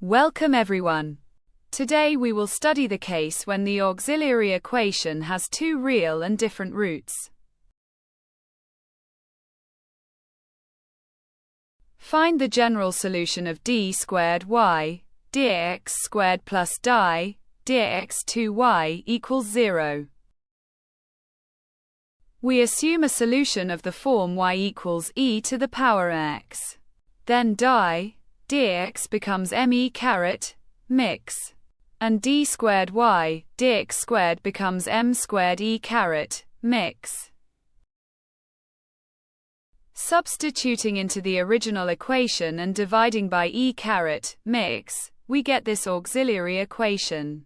Welcome everyone. Today we will study the case when the auxiliary equation has two real and different roots. Find the general solution of d squared y, dx squared plus di, dx 2y equals 0. We assume a solution of the form y equals e to the power x. Then di dx becomes me caret mix, and d squared y dx squared becomes m squared e caret mix. Substituting into the original equation and dividing by e caret mix, we get this auxiliary equation.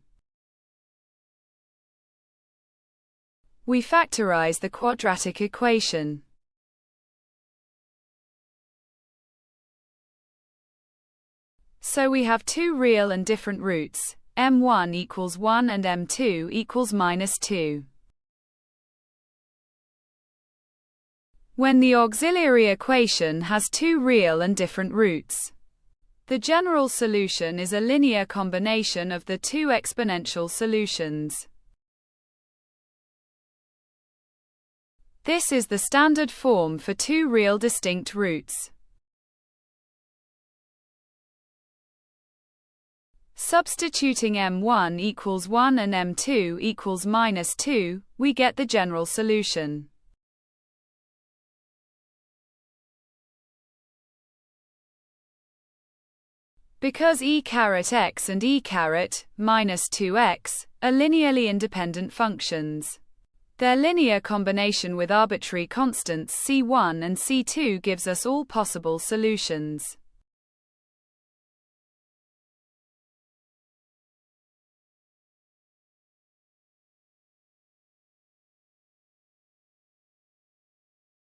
We factorize the quadratic equation. So we have two real and different roots, m1 equals 1 and m2 equals -2. When the auxiliary equation has two real and different roots, the general solution is a linear combination of the two exponential solutions. This is the standard form for two real distinct roots. Substituting m1 equals 1 and m2 equals -2, we get the general solution. Because e caret x and e caret -2x are linearly independent functions, their linear combination with arbitrary constants c1 and c2 gives us all possible solutions.